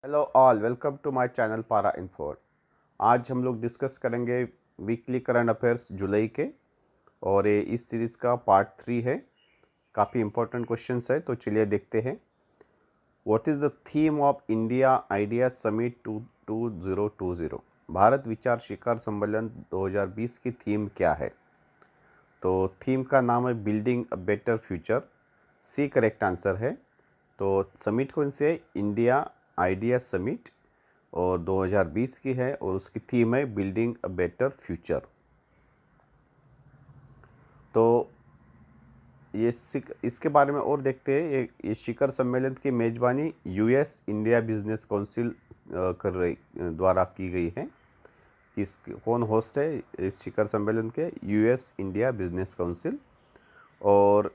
Hello all, welcome to my channel para info. आज हम लोग डिस्कस करेंगे वीकली करंट अफेयर्स जुलाई के, और ये इस सीरीज़ का पार्ट 3 है। काफ़ी इंपॉर्टेंट क्वेश्चंस है, तो चलिए देखते हैं। What is the theme of India idea summit 2020? Bharat विचार शिखर सम्मेलन 2020 की थीम क्या है? तो थीम का नाम है building a better future. C correct answer है। तो समिट कौन से है? इंडिया आइडिया समिट, और 2020 की है, और उसकी थीम है बिल्डिंग अ बेटर फ्यूचर। तो इसके बारे में और देखते हैं। ये शिखर सम्मेलन की मेजबानी यूएस इंडिया बिजनेस काउंसिल कर रही द्वारा की गई है। किस कौन होस्ट है इस शिखर सम्मेलन के? US India business council. और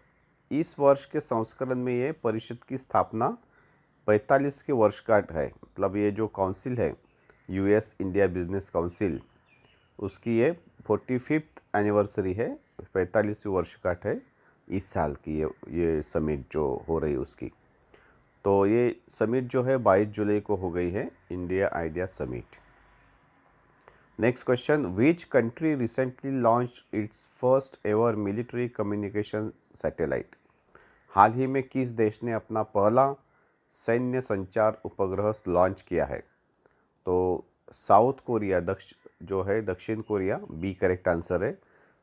इस वर्ष के संस्करण में ये परिषद की स्थापना 45 की वर्षगांठ है। मतलब ये जो काउंसिल है, यूएस इंडिया बिजनेस काउंसिल, उसकी ये 45th एनिवर्सरी है, 45वीं वर्षगांठ है इस साल की। ये समिट जो हो रही है उसकी। तो ये समिट जो है 22 जुलाई को हो गई है, India idea summit. Next question, which country recently launch its first ever military communication satellite? हाल ही में किस देश ने अपना पहला सैन्य संचार उपग्रह लॉन्च किया है? तो साउथ कोरिया, जो है दक्षिण कोरिया, बी करेक्ट आंसर है।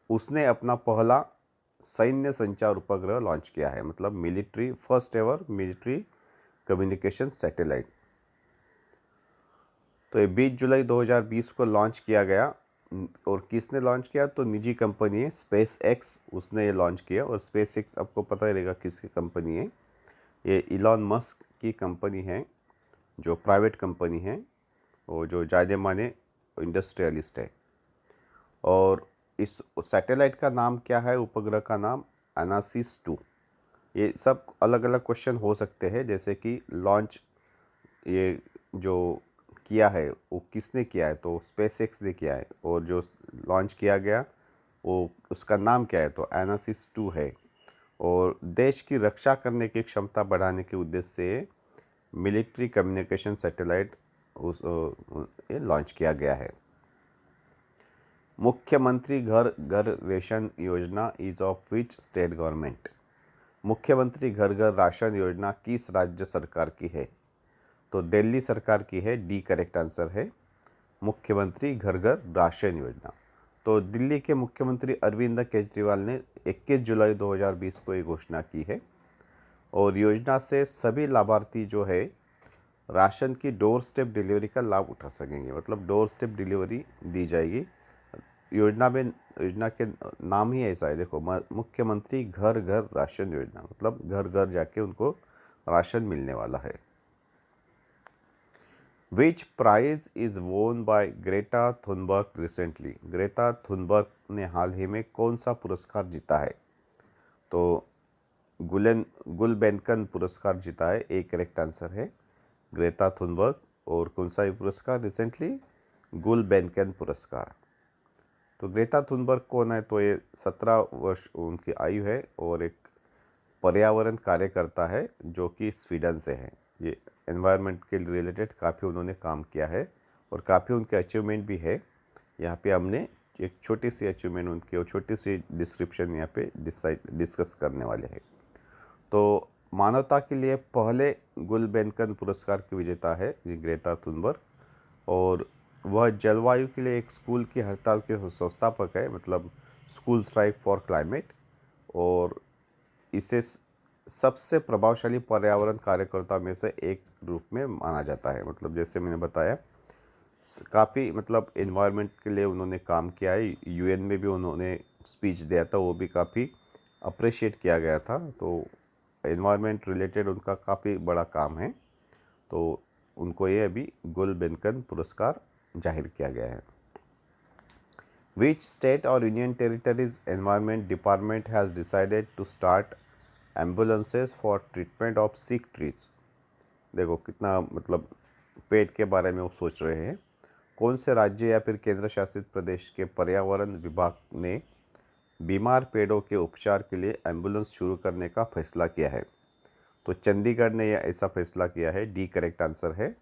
उसने अपना पहला सैन्य संचार उपग्रह लॉन्च किया है, मतलब military, first ever military communication satellite. तो ये 20 जुलाई 2020 को लॉन्च किया गया। और किसने लॉन्च किया? तो निजी कंपनी है स्पेस एक्स, उसने ये लॉन्च किया। और स्पेस एक्स आपको पता ही रहेगा किसकी कंपनी है। ये इलॉन मस्क की कंपनी है, जो प्राइवेट कंपनी है, और जो जाने माने इंडस्ट्रियलिस्ट है। और इस सैटेलाइट का नाम क्या है? उपग्रह का नाम एनासिस 2। ये सब अलग अलग क्वेश्चन हो सकते हैं, जैसे कि लॉन्च ये जो किया है वो किसने किया है? तो स्पेस एक्स ने किया है। और जो लॉन्च किया गया वो उसका नाम क्या है? तो एनासिस 2 है। और देश की रक्षा करने की क्षमता बढ़ाने के उद्देश्य से मिलिट्री कम्युनिकेशन सैटेलाइट ये लॉन्च किया गया है। मुख्यमंत्री घर घर रेशन योजना is of which state government? मुख्यमंत्री घर घर राशन योजना किस राज्य सरकार की है? तो दिल्ली सरकार की है, डी करेक्ट आंसर है। मुख्यमंत्री घर घर राशन योजना। तो दिल्ली के मुख्यमंत्री अरविंद केजरीवाल ने 21 जुलाई 2020 को ये घोषणा की है। और योजना से सभी लाभार्थी जो है राशन की डोर स्टेप डिलीवरी का लाभ उठा सकेंगे, मतलब डोर स्टेप डिलीवरी दी जाएगी। योजना के नाम ही ऐसा है, देखो, मुख्यमंत्री घर घर राशन योजना, मतलब घर घर जाके उनको राशन मिलने वाला है। Which prize is won by Greta Thunberg recently? Greta Thunberg ने हाल ही में कौन सा पुरस्कार जीता है? तो गुलबेनकन पुरस्कार जीता है, एक करेक्ट आंसर है, ग्रेटा थुनबर्ग। और कौन सा ये पुरस्कार रिसेंटली? गुलबेनकन पुरस्कार। तो ग्रेटा थुनबर्ग कौन है? तो ये 17 वर्ष उनकी आयु है, और एक पर्यावरण कार्यकर्ता है जो कि स्वीडन से है। ये एनवायरनमेंट के रिलेटेड काफ़ी उन्होंने काम किया है, और काफ़ी उनके अचीवमेंट भी है। यहाँ पे हमने एक छोटी सी अचीवमेंट उनकी और छोटी सी डिस्क्रिप्शन यहाँ पे डिस्कस करने वाले हैं। तो मानवता के लिए पहले गुलबेनकन पुरस्कार की विजेता है ये ग्रेटा थुनबर्ग। और वह जलवायु के लिए एक स्कूल की हड़ताल के संस्थापक है, मतलब स्कूल स्ट्राइक फॉर क्लाइमेट। और इसे सबसे प्रभावशाली पर्यावरण कार्यकर्ता में से एक रूप में माना जाता है। मतलब जैसे मैंने बताया, काफ़ी मतलब इन्वायरमेंट के लिए उन्होंने काम किया है। यूएन में भी उन्होंने स्पीच दिया था, वो भी काफ़ी अप्रिशिएट किया गया था। तो इन्वायरमेंट रिलेटेड उनका काफ़ी बड़ा काम है। तो उनको ये अभी गुलबेनकन पुरस्कार जाहिर किया गया है। विच स्टेट और union territories environment department has decided to start ambulances for treatment of sick trees? देखो कितना मतलब पेड़ के बारे में वो सोच रहे हैं। कौन से राज्य या फिर केंद्र शासित प्रदेश के पर्यावरण विभाग ने बीमार पेड़ों के उपचार के लिए एम्बुलेंस शुरू करने का फैसला किया है? तो चंडीगढ़ ने यह ऐसा फैसला किया है, डी करेक्ट आंसर है।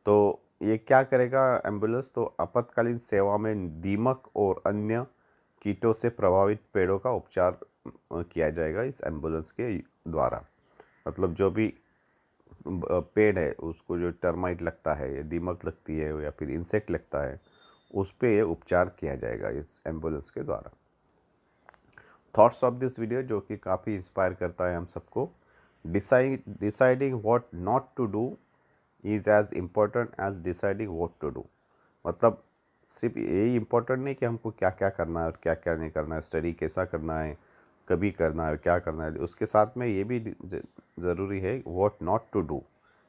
तो ये क्या करेगा एम्बुलेंस, तो आपातकालीन सेवा में दीमक और अन्य कीटों से प्रभावित पेड़ों का उपचार किया जाएगा इस एम्बुलेंस के द्वारा। मतलब जो भी पेड़ है उसको जो टर्माइट लगता है या दीमक लगती है या फिर इंसेक्ट लगता है, उस पे ये उपचार किया जाएगा इस एम्बुलेंस के द्वारा। थॉट्स ऑफ दिस वीडियो जो कि काफ़ी इंस्पायर करता है हम सबको। Deciding what not to do is as important as deciding what to do. मतलब सिर्फ यही इम्पोर्टेंट नहीं कि हमको क्या क्या करना है और क्या क्या नहीं करना है, स्टडी कैसा करना है, कभी करना है, क्या करना है, उसके साथ में ये भी ज़रूरी है व्हाट नॉट टू डू,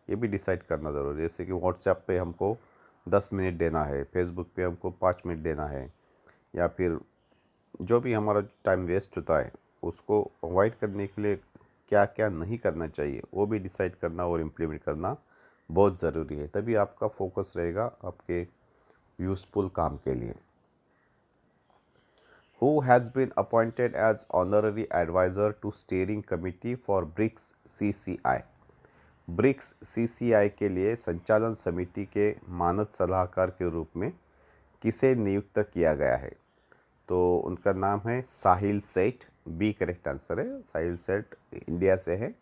ये भी डिसाइड करना ज़रूरी है। जैसे कि व्हाट्सएप पे हमको 10 मिनट देना है, फेसबुक पे हमको 5 मिनट देना है, या फिर जो भी हमारा टाइम वेस्ट होता है उसको अवॉइड करने के लिए क्या क्या नहीं करना चाहिए, वो भी डिसाइड करना और इम्प्लीमेंट करना बहुत ज़रूरी है। तभी आपका फोकस रहेगा आपके यूज़फुल काम के लिए। Who has been appointed as honorary advisor to steering committee for BRICS CCI? BRICS CCI के लिए संचालन समिति के मानद सलाहकार के रूप में किसे नियुक्त किया गया है? तो उनका नाम है साहिल सेठ। बी करेक्ट आंसर है, साहिल सेठ इंडिया से है।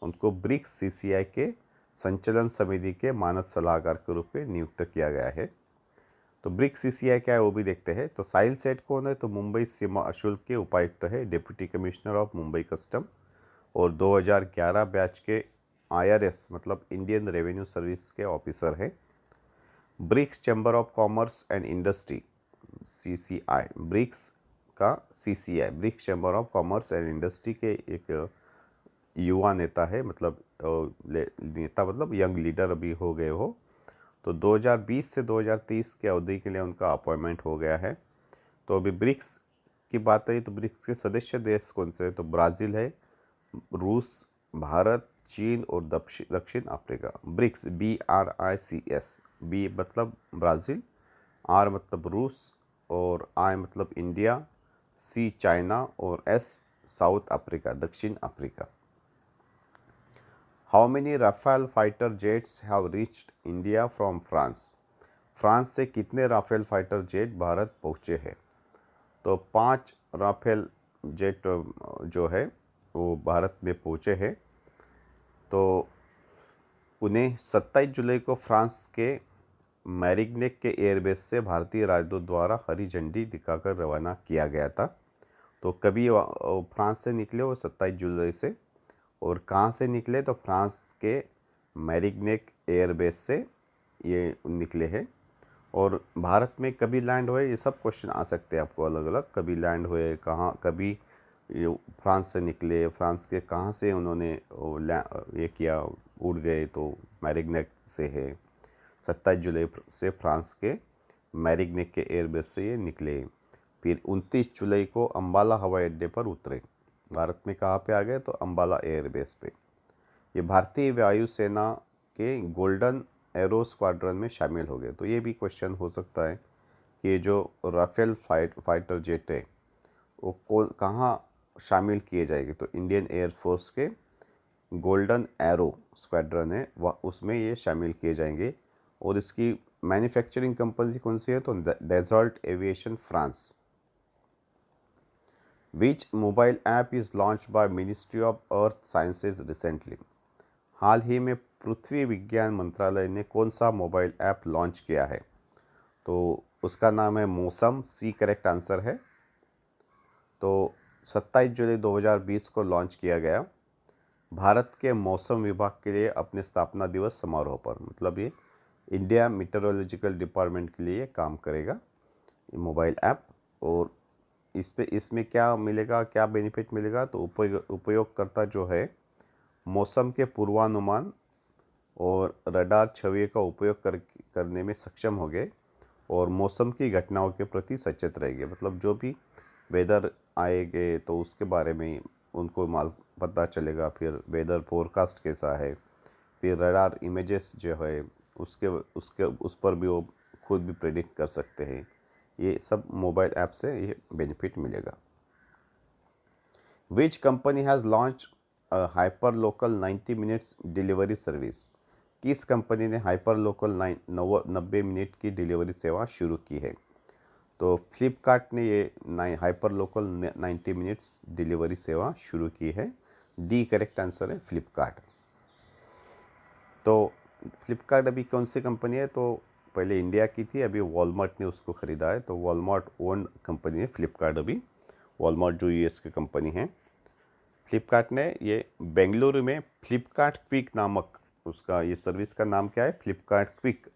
उनको ब्रिक्स CCI के संचालन समिति के मानद सलाहकार के रूप में नियुक्त किया गया है। तो ब्रिक्स CCI क्या है वो भी देखते हैं। तो साहिल सेठ कौन है? तो मुंबई सीमा अशुल्क के उपायुक्त है, deputy commissioner of Mumbai custom, और 2011 बैच के IRS मतलब इंडियन रेवेन्यू सर्विस के ऑफिसर हैं। BRICS chamber of commerce and industry CCI, BRICS का CCI BRICS chamber of commerce and industry के एक युवा नेता है, मतलब नेता मतलब यंग लीडर अभी हो गए हो। तो 2020 से 2030 के अवधि के लिए उनका अपॉइंटमेंट हो गया है। तो अभी ब्रिक्स की बात है तो ब्रिक्स के सदस्य देश कौन से हैं? तो ब्राज़ील है, रूस, भारत, चीन और दक्षिण अफ्रीका। ब्रिक्स BRICS, बी मतलब ब्राज़ील, आर मतलब रूस, और आई मतलब इंडिया, सी चाइना और एस साउथ अफ्रीका दक्षिण Africa. How many Rafale fighter jets have reached India from France? France से कितने राफेल फाइटर जेट भारत पहुँचे हैं? तो 5 राफेल जेट जो है वो भारत में पहुँचे हैं। तो उन्हें 27 जुलाई को फ्रांस के मैरिग्नेक के एयरबेस से भारतीय राजदूत द्वारा हरी झंडी दिखाकर रवाना किया गया था। तो कभी फ्रांस से निकले वो 27 जुलाई से, और कहाँ से निकले? तो फ्रांस के मैरिग्नेक एयरबेस से ये निकले हैं। और भारत में कभी लैंड हुए, ये सब क्वेश्चन आ सकते हैं आपको अलग अलग। कभी लैंड हुए कहाँ, कभी ये फ्रांस से निकले, फ्रांस के कहाँ से उन्होंने ये किया, उड़ गए, तो मैरिग्नेक से है। 27 जुलाई से फ्रांस के मैरिग्नेक के एयरबेस से ये निकले। फिर 29 जुलाई को अम्बाला हवाई अड्डे पर उतरे। भारत में कहाँ पे आ गए? तो अम्बाला एयरबेस पे। ये भारतीय वायुसेना के गोल्डन एरो स्क्वाड्रन में शामिल हो गए। तो ये भी क्वेश्चन हो सकता है कि ये जो राफेल फाइटर जेट है वो कहाँ शामिल किए जाएंगे? तो इंडियन एयरफोर्स के गोल्डन एरो स्क्वाड्रन है वह, उसमें ये शामिल किए जाएंगे। और इसकी मैन्युफैक्चरिंग कंपनी कौन सी है? तो desert aviation France. Which mobile app is launch by ministry of earth sciences recently? हाल ही में पृथ्वी विज्ञान मंत्रालय ने कौन सा मोबाइल ऐप लॉन्च किया है? तो उसका नाम है मौसम, सी करेक्ट आंसर है। तो 27 जुलाई 2020 को लॉन्च किया गया भारत के मौसम विभाग के लिए अपने स्थापना दिवस समारोह पर। मतलब ये इंडिया मीटरोलॉजिकल डिपार्टमेंट के लिए काम करेगा ये मोबाइल ऐप। और इसमें क्या मिलेगा, क्या बेनिफिट मिलेगा? तो उपयोगकर्ता जो है मौसम के पूर्वानुमान और रडार छवि का उपयोग करने में सक्षम हो गए, और मौसम की घटनाओं के प्रति सचेत रहेंगे। मतलब जो भी वेदर आएंगे तो उसके बारे में उनको पता चलेगा। फिर वेदर फोरकास्ट कैसा है, फिर रडार इमेजेस जो है उसके उसके उस पर भी वो खुद भी प्रेडिक्ट कर सकते हैं। ये सब मोबाइल ऐप से ये बेनिफिट मिलेगा। Which company has launch hyper local 90 minutes delivery service? किस कंपनी ने हाइपर लोकल 90 मिनट की डिलीवरी सेवा शुरू की है? तो फ्लिपकार्ट ने ये हाइपर लोकल 90 मिनट्स डिलीवरी सेवा शुरू की है। डी करेक्ट आंसर है फ्लिपकार्ट। तो फ्लिपकार्ट अभी कौन सी कंपनी है? तो पहले इंडिया की थी, अभी वॉलमार्ट ने उसको ख़रीदा है। तो वॉलमार्ट ओन कंपनी है फ्लिपकार्ट अभी। वॉलमार्ट जो यूएस की कंपनी है। फ्लिपकार्ट ने ये बेंगलुरु में फ्लिपकार्ट क्विक नामक उसका ये सर्विस का नाम क्या है? फ्लिपकार्ट क्विक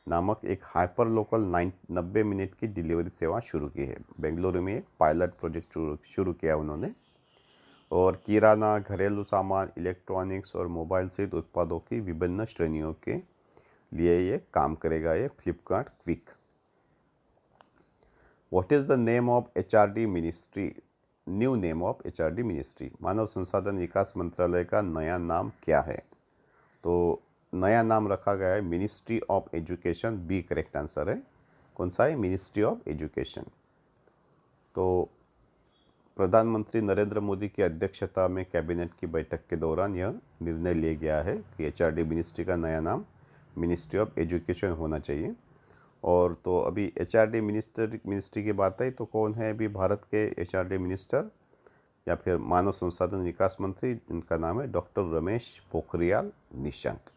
नामक एक हाइपर लोकल 90 मिनट की डिलीवरी सेवा शुरू की है। बेंगलुरु में एक पायलट प्रोजेक्ट शुरू किया उन्होंने। और किराना, घरेलू सामान, इलेक्ट्रॉनिक्स और मोबाइल सहित उत्पादों की विभिन्न श्रेणियों के लिए ये काम करेगा, ये Flipkart quick. What is the name of HRD ministry? New name of HRD ministry, मानव संसाधन विकास मंत्रालय का नया नाम क्या है? तो नया नाम रखा गया है ministry of education. B correct answer है। कौन सा है? Ministry of education. तो प्रधानमंत्री नरेंद्र मोदी की अध्यक्षता में कैबिनेट की बैठक के दौरान यह निर्णय लिया गया है कि एचआरडी मिनिस्ट्री का नया नाम मिनिस्ट्री ऑफ एजुकेशन होना चाहिए। और तो अभी एचआरडी मिनिस्ट्री की बात है तो कौन है अभी भारत के एचआरडी मिनिस्टर या फिर मानव संसाधन विकास मंत्री? उनका नाम है doctor Ramesh Pokhriyal Nishank.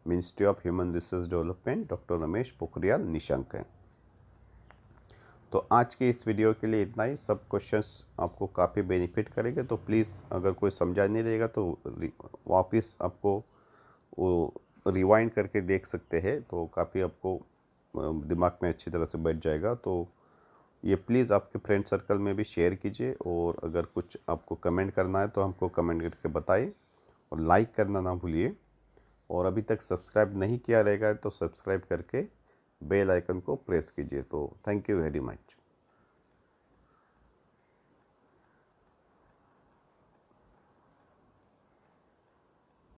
Ministry of human resource development doctor Ramesh Pokhriyal Nishank है। तो आज के इस वीडियो के लिए इतना ही। सब क्वेश्चंस आपको काफ़ी बेनिफिट करेंगे, तो प्लीज़ अगर कोई समझा नहीं रहेगा तो वापस आपको वो रिवाइंड करके देख सकते हैं, तो काफ़ी आपको दिमाग में अच्छी तरह से बैठ जाएगा। तो ये प्लीज़ आपके फ्रेंड सर्कल में भी शेयर कीजिए, और अगर कुछ आपको कमेंट करना है तो हमको कमेंट करके बताइए, और लाइक करना ना भूलिए। और अभी तक सब्सक्राइब नहीं किया रहेगा तो सब्सक्राइब करके बेल आइकन को प्रेस कीजिए। तो थैंक यू वेरी मच।